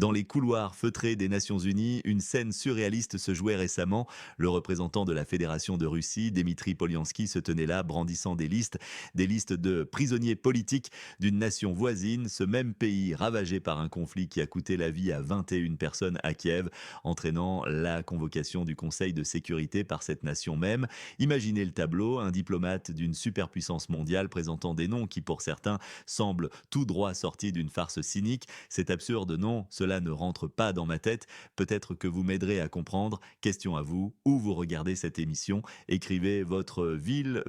Dans les couloirs feutrés des Nations Unies, une scène surréaliste se jouait récemment. Le représentant de la Fédération de Russie, Dmitri Polyanski, se tenait là brandissant des listes de prisonniers politiques d'une nation voisine, ce même pays ravagé par un conflit qui a coûté la vie à 21 personnes à Kiev, entraînant la convocation du Conseil de sécurité par cette nation même. Imaginez le tableau, un diplomate d'une superpuissance mondiale présentant des noms qui pour certains semblent tout droit sortis d'une farce cynique. C'est absurde, non, cela ne rentre pas dans ma tête. Peut-être que vous m'aiderez à comprendre. Question à vous, où vous regardez cette émission. Écrivez votre ville,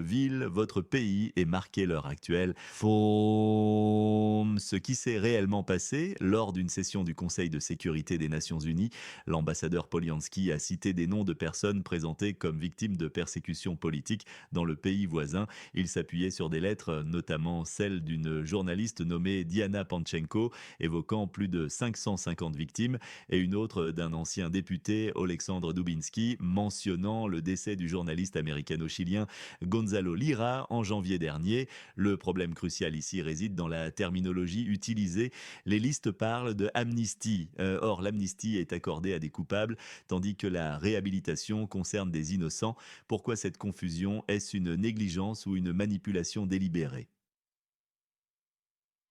votre pays et marquez l'heure actuelle. Ce qui s'est réellement passé lors d'une session du Conseil de sécurité des Nations Unies, l'ambassadeur Polyansky a cité des noms de personnes présentées comme victimes de persécutions politiques dans le pays voisin. Il s'appuyait sur des lettres, notamment celle d'une journaliste nommée Diana Panchenko, évoquant plus de 550 victimes, et une autre d'un ancien député, Alexandre Dubinsky, mentionnant le décès du journaliste américano-chilien Gonzalo Lira en janvier dernier. Le problème crucial ici réside dans la terminologie utilisée. Les listes parlent de amnistie. Or, l'amnistie est accordée à des coupables, tandis que la réhabilitation concerne des innocents. Pourquoi cette confusion? Est-ce une négligence ou une manipulation délibérée?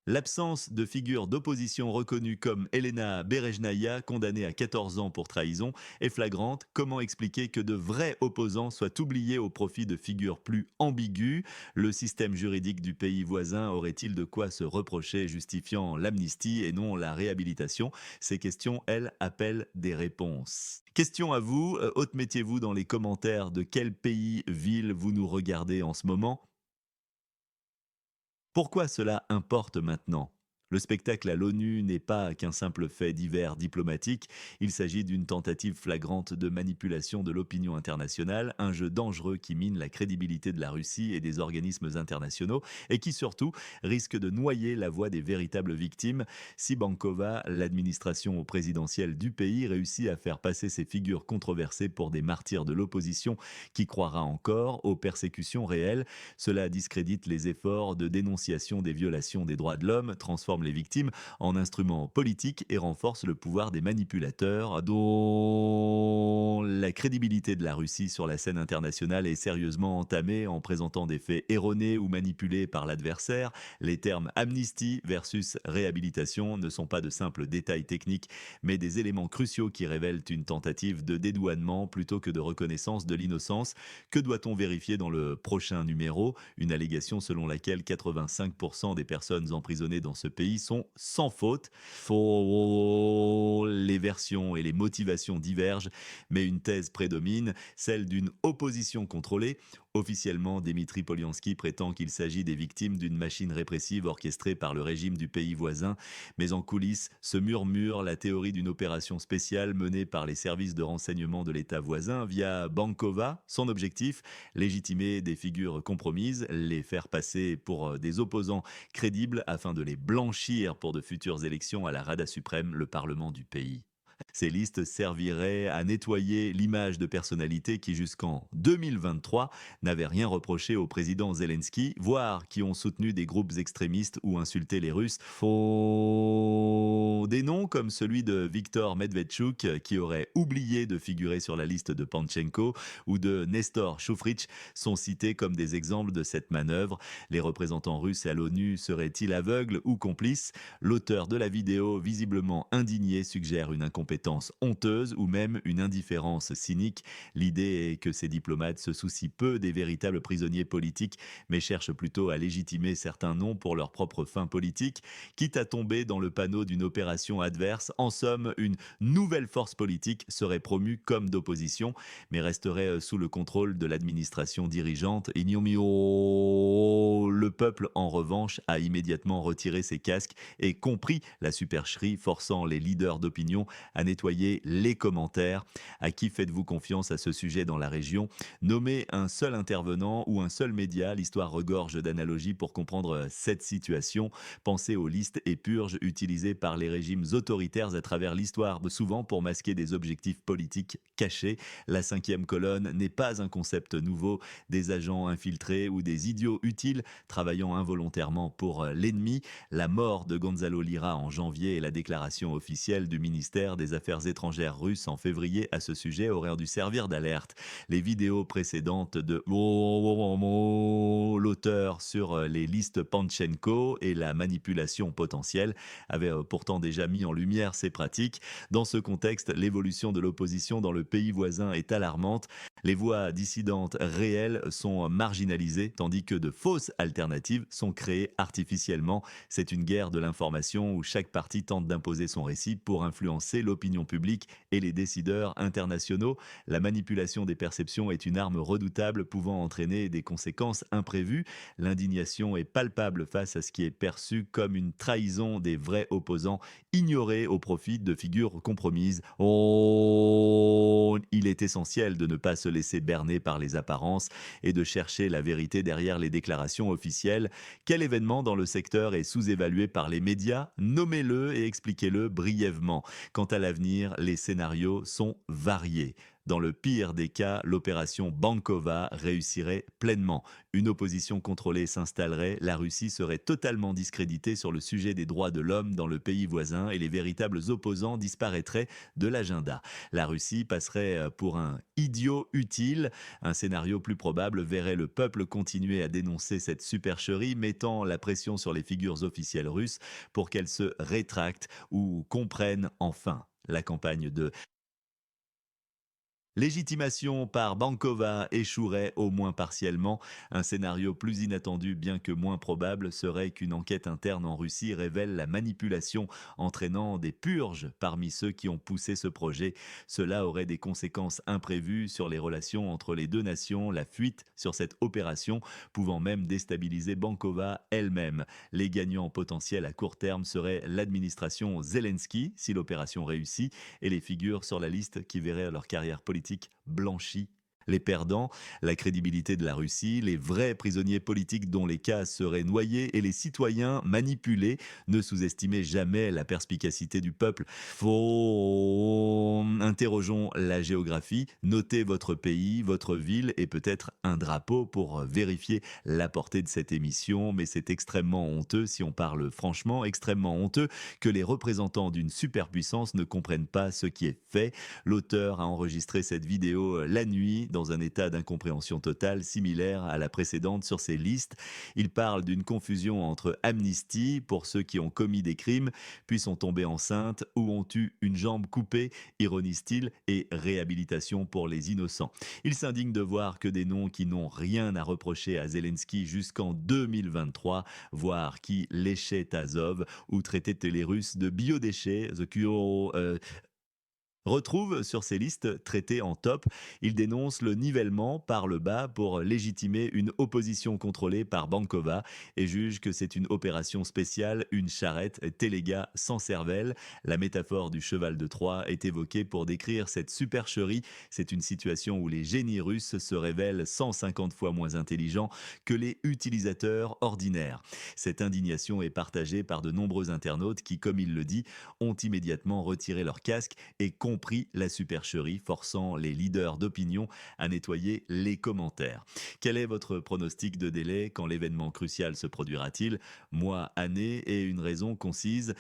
L'absence de figure d'opposition reconnue comme Elena Berejnaya, condamnée à 14 ans pour trahison, est flagrante. Comment expliquer que de vrais opposants soient oubliés au profit de figures plus ambiguës? Le système juridique du pays voisin aurait-il de quoi se reprocher, justifiant l'amnistie et non la réhabilitation? Ces questions, elles, appellent des réponses. Question à vous, admettez-vous dans les commentaires de quel pays, ville vous nous regardez en ce moment? Pourquoi cela importe maintenant? Le spectacle à l'ONU n'est pas qu'un simple fait divers diplomatique, il s'agit d'une tentative flagrante de manipulation de l'opinion internationale, un jeu dangereux qui mine la crédibilité de la Russie et des organismes internationaux et qui surtout risque de noyer la voix des véritables victimes. Si Bankova, l'administration présidentielle du pays, réussit à faire passer ces figures controversées pour des martyrs de l'opposition qui croira encore aux persécutions réelles, cela discrédite les efforts de dénonciation des violations des droits de l'homme, transforme les victimes en instruments politiques et renforce le pouvoir des manipulateurs, dont la crédibilité de la Russie sur la scène internationale est sérieusement entamée en présentant des faits erronés ou manipulés par l'adversaire. Les termes amnistie versus réhabilitation ne sont pas de simples détails techniques, mais des éléments cruciaux qui révèlent une tentative de dédouanement plutôt que de reconnaissance de l'innocence. Que doit-on vérifier dans le prochain numéro? Une allégation selon laquelle 85% des personnes emprisonnées dans ce pays sont sans faute. Faux. Les versions et les motivations divergent, mais une thèse prédomine, celle d'une opposition contrôlée. Officiellement, Dmitri Polyanski prétend qu'il s'agit des victimes d'une machine répressive orchestrée par le régime du pays voisin, mais en coulisses se murmure la théorie d'une opération spéciale menée par les services de renseignement de l'État voisin via Bankova. Son objectif, légitimer des figures compromises, les faire passer pour des opposants crédibles afin de les blanchir pour de futures élections à la Rada suprême, le parlement du pays. Ces listes serviraient à nettoyer l'image de personnalités qui, jusqu'en 2023, n'avaient rien reproché au président Zelensky, voire qui ont soutenu des groupes extrémistes ou insulté les Russes. Faux. Des noms comme celui de Viktor Medvedchuk, qui aurait oublié de figurer sur la liste de Panchenko, ou de Nestor Shufrich, sont cités comme des exemples de cette manœuvre. Les représentants russes à l'ONU seraient-ils aveugles ou complices? L'auteur de la vidéo, visiblement indigné, suggère une incompétence honteuse ou même une indifférence cynique. L'idée est que ces diplomates se soucient peu des véritables prisonniers politiques, mais cherchent plutôt à légitimer certains noms pour leurs propres fins politiques, quitte à tomber dans le panneau d'une opération adverse. En somme, une nouvelle force politique serait promue comme d'opposition, mais resterait sous le contrôle de l'administration dirigeante. Ignomio. Le peuple, en revanche, a immédiatement retiré ses casques et compris la supercherie, forçant les leaders d'opinion à nettoyer les commentaires. À qui faites-vous confiance à ce sujet dans la région? Nommez un seul intervenant ou un seul média, l'histoire regorge d'analogies pour comprendre cette situation. Pensez aux listes et purges utilisées par les régimes autoritaires à travers l'histoire, souvent pour masquer des objectifs politiques cachés. La cinquième colonne n'est pas un concept nouveau, des agents infiltrés ou des idiots utiles travaillant involontairement pour l'ennemi. La mort de Gonzalo Lira en janvier et la déclaration officielle du ministère des Affaires étrangères russe en février à ce sujet auraient dû servir d'alerte. Les vidéos précédentes de l'auteur sur les listes Panchenko et la manipulation potentielle avaient pourtant déjà mis en lumière ces pratiques. Dans ce contexte, l'évolution de l'opposition dans le pays voisin est alarmante. Les voix dissidentes réelles sont marginalisées, tandis que de fausses alternatives sont créées artificiellement. C'est une guerre de l'information où chaque parti tente d'imposer son récit pour influencer l'opinion publique et les décideurs internationaux. La manipulation des perceptions est une arme redoutable pouvant entraîner des conséquences imprévues. L'indignation est palpable face à ce qui est perçu comme une trahison des vrais opposants, ignorés au profit de figures compromises. Il est essentiel de ne pas se laisser berner par les apparences et de chercher la vérité derrière les déclarations officielles. Quel événement dans le secteur est sous-évalué par les médias? Nommez-le et expliquez-le brièvement. Quant à l'avenir, les scénarios sont variés. Dans le pire des cas, l'opération Bankova réussirait pleinement. Une opposition contrôlée s'installerait, la Russie serait totalement discréditée sur le sujet des droits de l'homme dans le pays voisin et les véritables opposants disparaîtraient de l'agenda. La Russie passerait pour un idiot utile. Un scénario plus probable verrait le peuple continuer à dénoncer cette supercherie, mettant la pression sur les figures officielles russes pour qu'elles se rétractent ou comprennent enfin. La campagne de légitimation par Bankova échouerait au moins partiellement. Un scénario plus inattendu, bien que moins probable, serait qu'une enquête interne en Russie révèle la manipulation, entraînant des purges parmi ceux qui ont poussé ce projet. Cela aurait des conséquences imprévues sur les relations entre les deux nations, la fuite sur cette opération pouvant même déstabiliser Bankova elle-même. Les gagnants potentiels à court terme seraient l'administration Zelensky, si l'opération réussit, et les figures sur la liste qui verraient leur carrière politique blanchie. Les perdants, la crédibilité de la Russie, les vrais prisonniers politiques dont les cas seraient noyés et les citoyens manipulés. Ne sous-estimez jamais la perspicacité du peuple. Interrogeons la géographie, notez votre pays, votre ville et peut-être un drapeau pour vérifier la portée de cette émission. Mais c'est extrêmement honteux, si on parle franchement, extrêmement honteux que les représentants d'une superpuissance ne comprennent pas ce qui est fait. L'auteur a enregistré cette vidéo la nuit dans un état d'incompréhension totale similaire à la précédente sur ces listes. Il parle d'une confusion entre amnistie pour ceux qui ont commis des crimes, puis sont tombés enceintes ou ont eu une jambe coupée, ironise-t-il, et réhabilitation pour les innocents. Il s'indigne de voir que des noms qui n'ont rien à reprocher à Zelensky jusqu'en 2023, voire qui léchaient Azov ou traitaient les Russes de biodéchets, retrouve sur ces listes traitées en top. Il dénonce le nivellement par le bas pour légitimer une opposition contrôlée par Bankova et juge que c'est une opération spéciale, une charrette téléga sans cervelle. La métaphore du cheval de Troie est évoquée pour décrire cette supercherie. C'est une situation où les génies russes se révèlent 150 fois moins intelligents que les utilisateurs ordinaires. Cette indignation est partagée par de nombreux internautes qui, comme il le dit, ont immédiatement retiré leur casque et compris la supercherie, forçant les leaders d'opinion à nettoyer les commentaires. Quel est votre pronostic de délai? Quand l'événement crucial se produira-t-il? Mois, années et une raison concise?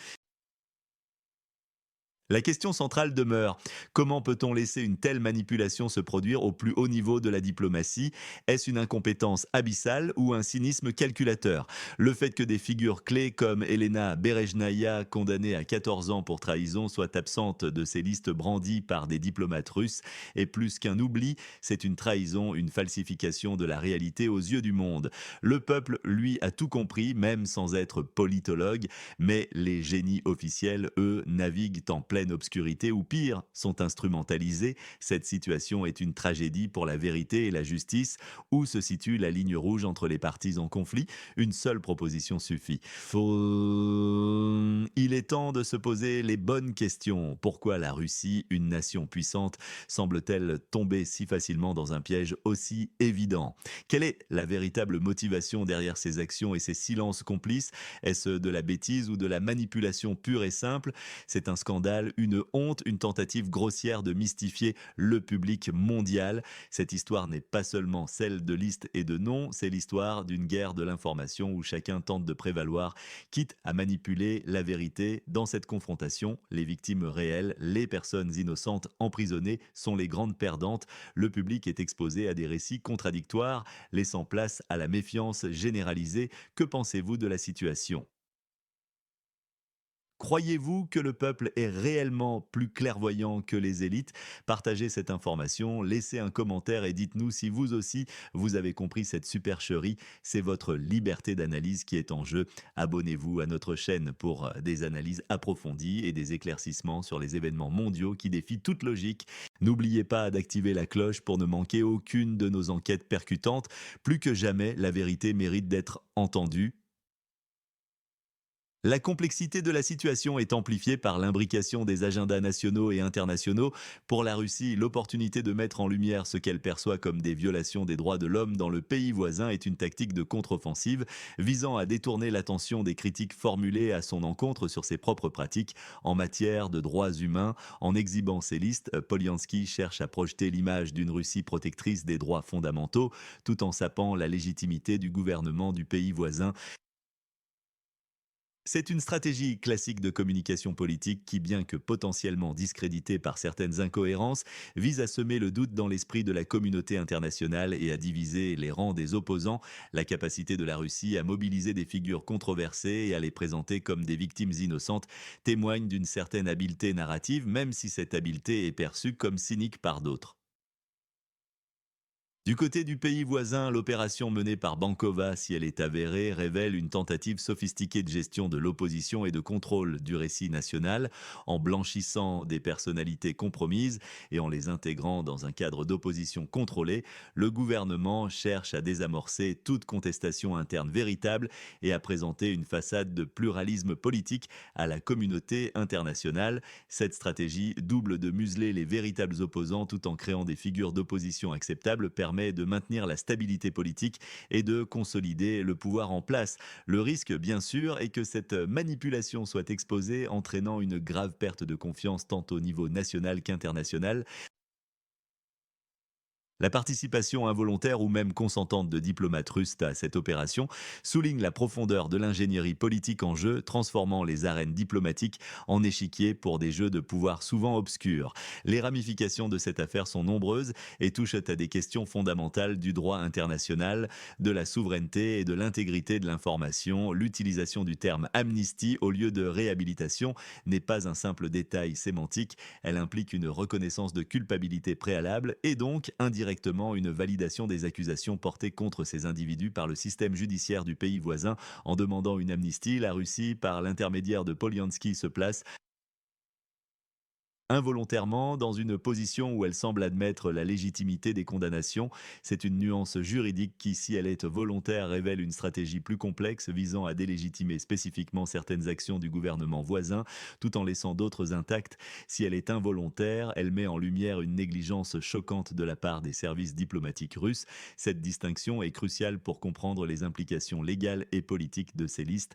La question centrale demeure: comment peut-on laisser une telle manipulation se produire au plus haut niveau de la diplomatie? Est-ce une incompétence abyssale ou un cynisme calculateur? Le fait que des figures clés comme Elena Berejnaya, condamnée à 14 ans pour trahison, soit absente de ces listes brandies par des diplomates russes est plus qu'un oubli, c'est une trahison, une falsification de la réalité aux yeux du monde. Le peuple, lui, a tout compris, même sans être politologue, mais les génies officiels, eux, naviguent en pleine pleine obscurité ou pire, sont instrumentalisées, cette situation est une tragédie pour la vérité et la justice. Où se situe la ligne rouge entre les parties en conflit? Une seule proposition suffit. Il est temps de se poser les bonnes questions. Pourquoi la Russie, une nation puissante, semble-t-elle tomber si facilement dans un piège aussi évident? Quelle est la véritable motivation derrière ces actions et ces silences complices? Est-ce de la bêtise ou de la manipulation pure et simple? C'est un scandale, une honte, une tentative grossière de mystifier le public mondial. Cette histoire n'est pas seulement celle de listes et de noms, c'est l'histoire d'une guerre de l'information où chacun tente de prévaloir, quitte à manipuler la vérité. Dans cette confrontation, les victimes réelles, les personnes innocentes emprisonnées sont les grandes perdantes. Le public est exposé à des récits contradictoires, laissant place à la méfiance généralisée. Que pensez-vous de la situation? Croyez-vous que le peuple est réellement plus clairvoyant que les élites? Partagez cette information, laissez un commentaire et dites-nous si vous aussi vous avez compris cette supercherie. C'est votre liberté d'analyse qui est en jeu. Abonnez-vous à notre chaîne pour des analyses approfondies et des éclaircissements sur les événements mondiaux qui défient toute logique. N'oubliez pas d'activer la cloche pour ne manquer aucune de nos enquêtes percutantes. Plus que jamais, la vérité mérite d'être entendue. La complexité de la situation est amplifiée par l'imbrication des agendas nationaux et internationaux. Pour la Russie, l'opportunité de mettre en lumière ce qu'elle perçoit comme des violations des droits de l'homme dans le pays voisin est une tactique de contre-offensive visant à détourner l'attention des critiques formulées à son encontre sur ses propres pratiques en matière de droits humains. En exhibant ces listes, Polyansky cherche à projeter l'image d'une Russie protectrice des droits fondamentaux tout en sapant la légitimité du gouvernement du pays voisin. C'est une stratégie classique de communication politique qui, bien que potentiellement discréditée par certaines incohérences, vise à semer le doute dans l'esprit de la communauté internationale et à diviser les rangs des opposants. La capacité de la Russie à mobiliser des figures controversées et à les présenter comme des victimes innocentes témoigne d'une certaine habileté narrative, même si cette habileté est perçue comme cynique par d'autres. Du côté du pays voisin, l'opération menée par Bankova, si elle est avérée, révèle une tentative sophistiquée de gestion de l'opposition et de contrôle du récit national, en blanchissant des personnalités compromises et en les intégrant dans un cadre d'opposition contrôlée. Le gouvernement cherche à désamorcer toute contestation interne véritable et à présenter une façade de pluralisme politique à la communauté internationale. Cette stratégie, double de museler les véritables opposants tout en créant des figures d'opposition acceptables, permet de maintenir la stabilité politique et de consolider le pouvoir en place. Le risque, bien sûr, est que cette manipulation soit exposée, entraînant une grave perte de confiance tant au niveau national qu'international. La participation involontaire ou même consentante de diplomates russes à cette opération souligne la profondeur de l'ingénierie politique en jeu, transformant les arènes diplomatiques en échiquiers pour des jeux de pouvoir souvent obscurs. Les ramifications de cette affaire sont nombreuses et touchent à des questions fondamentales du droit international, de la souveraineté et de l'intégrité de l'information. L'utilisation du terme amnistie au lieu de réhabilitation n'est pas un simple détail sémantique, elle implique une reconnaissance de culpabilité préalable et donc indirectement une validation des accusations portées contre ces individus par le système judiciaire du pays voisin. En demandant une amnistie, la Russie, par l'intermédiaire de Polyansky, se place involontairement dans une position où elle semble admettre la légitimité des condamnations. C'est une nuance juridique qui, si elle est volontaire, révèle une stratégie plus complexe visant à délégitimer spécifiquement certaines actions du gouvernement voisin, tout en laissant d'autres intactes. Si elle est involontaire, elle met en lumière une négligence choquante de la part des services diplomatiques russes. Cette distinction est cruciale pour comprendre les implications légales et politiques de ces listes.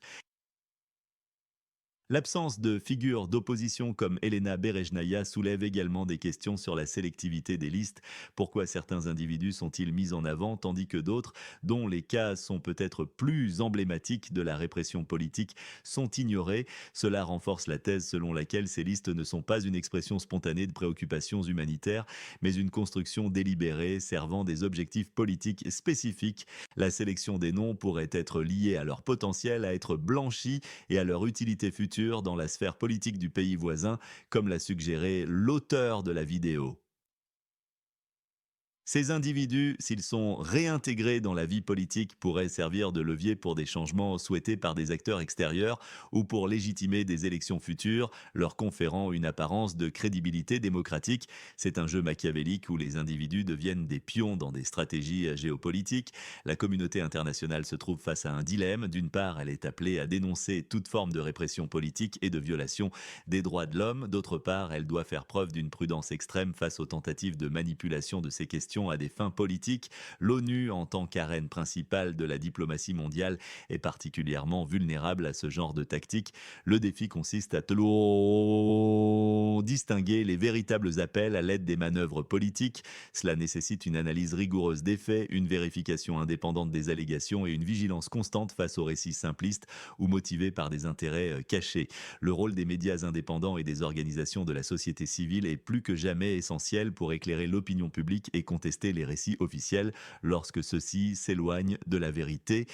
L'absence de figures d'opposition comme Elena Berejnaya soulève également des questions sur la sélectivité des listes. Pourquoi certains individus sont-ils mis en avant tandis que d'autres, dont les cas sont peut-être plus emblématiques de la répression politique, sont ignorés? Cela renforce la thèse selon laquelle ces listes ne sont pas une expression spontanée de préoccupations humanitaires, mais une construction délibérée servant des objectifs politiques spécifiques. La sélection des noms pourrait être liée à leur potentiel à être blanchi et à leur utilité future dans la sphère politique du pays voisin, comme l'a suggéré l'auteur de la vidéo. Ces individus, s'ils sont réintégrés dans la vie politique, pourraient servir de levier pour des changements souhaités par des acteurs extérieurs ou pour légitimer des élections futures, leur conférant une apparence de crédibilité démocratique. C'est un jeu machiavélique où les individus deviennent des pions dans des stratégies géopolitiques. La communauté internationale se trouve face à un dilemme. D'une part, elle est appelée à dénoncer toute forme de répression politique et de violation des droits de l'homme. D'autre part, elle doit faire preuve d'une prudence extrême face aux tentatives de manipulation de ces questions à des fins politiques. L'ONU, en tant qu'arène principale de la diplomatie mondiale, est particulièrement vulnérable à ce genre de tactique. Le défi consiste à distinguer les véritables appels à l'aide des manœuvres politiques. Cela nécessite une analyse rigoureuse des faits, une vérification indépendante des allégations et une vigilance constante face aux récits simplistes ou motivés par des intérêts cachés. Le rôle des médias indépendants et des organisations de la société civile est plus que jamais essentiel pour éclairer l'opinion publique et contester les récits officiels lorsque ceux-ci s'éloignent de la vérité.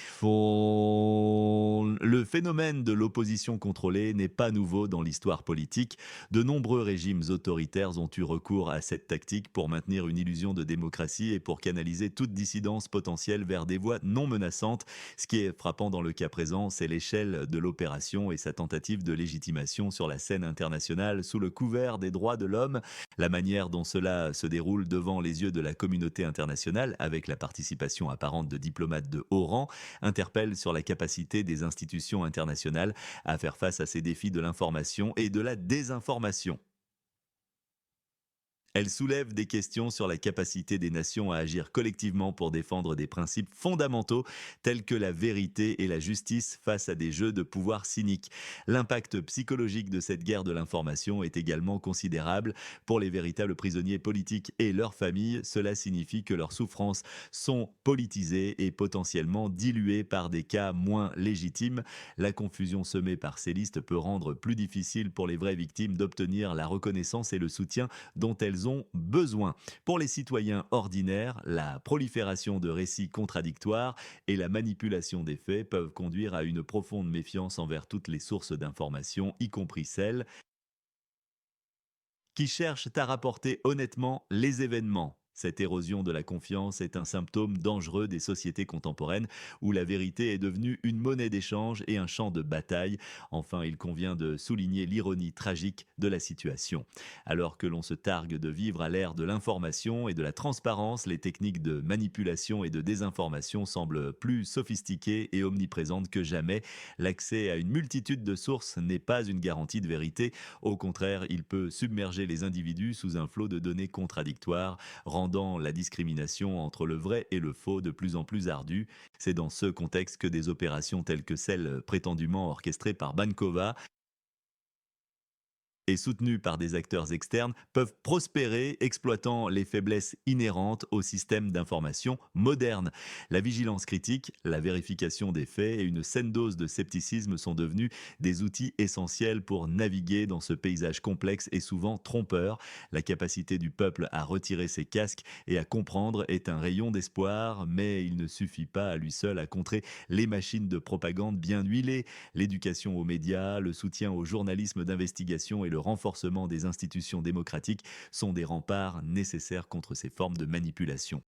Le phénomène de l'opposition contrôlée n'est pas nouveau dans l'histoire politique. De nombreux régimes autoritaires ont eu recours à cette tactique pour maintenir une illusion de démocratie et pour canaliser toute dissidence potentielle vers des voies non menaçantes. Ce qui est frappant dans le cas présent, c'est l'échelle de l'opération et sa tentative de légitimation sur la scène internationale sous le couvert des droits de l'homme. La manière dont cela se déroule devant les yeux de la communauté internationale, avec la participation apparente de diplomates de haut rang, interpelle sur la capacité des institutions internationales à faire face à ces défis de l'information et de la désinformation. Elle soulève des questions sur la capacité des nations à agir collectivement pour défendre des principes fondamentaux tels que la vérité et la justice face à des jeux de pouvoir cyniques. L'impact psychologique de cette guerre de l'information est également considérable. Pour les véritables prisonniers politiques et leurs familles, cela signifie que leurs souffrances sont politisées et potentiellement diluées par des cas moins légitimes. La confusion semée par ces listes peut rendre plus difficile pour les vraies victimes d'obtenir la reconnaissance et le soutien dont elles ont besoin. Pour les citoyens ordinaires, la prolifération de récits contradictoires et la manipulation des faits peuvent conduire à une profonde méfiance envers toutes les sources d'information, y compris celles qui cherchent à rapporter honnêtement les événements. Cette érosion de la confiance est un symptôme dangereux des sociétés contemporaines où la vérité est devenue une monnaie d'échange et un champ de bataille. Enfin, il convient de souligner l'ironie tragique de la situation. Alors que l'on se targue de vivre à l'ère de l'information et de la transparence, les techniques de manipulation et de désinformation semblent plus sophistiquées et omniprésentes que jamais. L'accès à une multitude de sources n'est pas une garantie de vérité. Au contraire, il peut submerger les individus sous un flot de données contradictoires, rendant la discrimination entre le vrai et le faux de plus en plus ardue. C'est dans ce contexte que des opérations telles que celle prétendument orchestrée par Bankova et soutenus par des acteurs externes peuvent prospérer exploitant les faiblesses inhérentes au système d'information moderne. La vigilance critique, la vérification des faits et une saine dose de scepticisme sont devenus des outils essentiels pour naviguer dans ce paysage complexe et souvent trompeur. La capacité du peuple à retirer ses casques et à comprendre est un rayon d'espoir, mais il ne suffit pas à lui seul à contrer les machines de propagande bien huilées. L'éducation aux médias, le soutien au journalisme d'investigation et le renforcement des institutions démocratiques sont des remparts nécessaires contre ces formes de manipulation.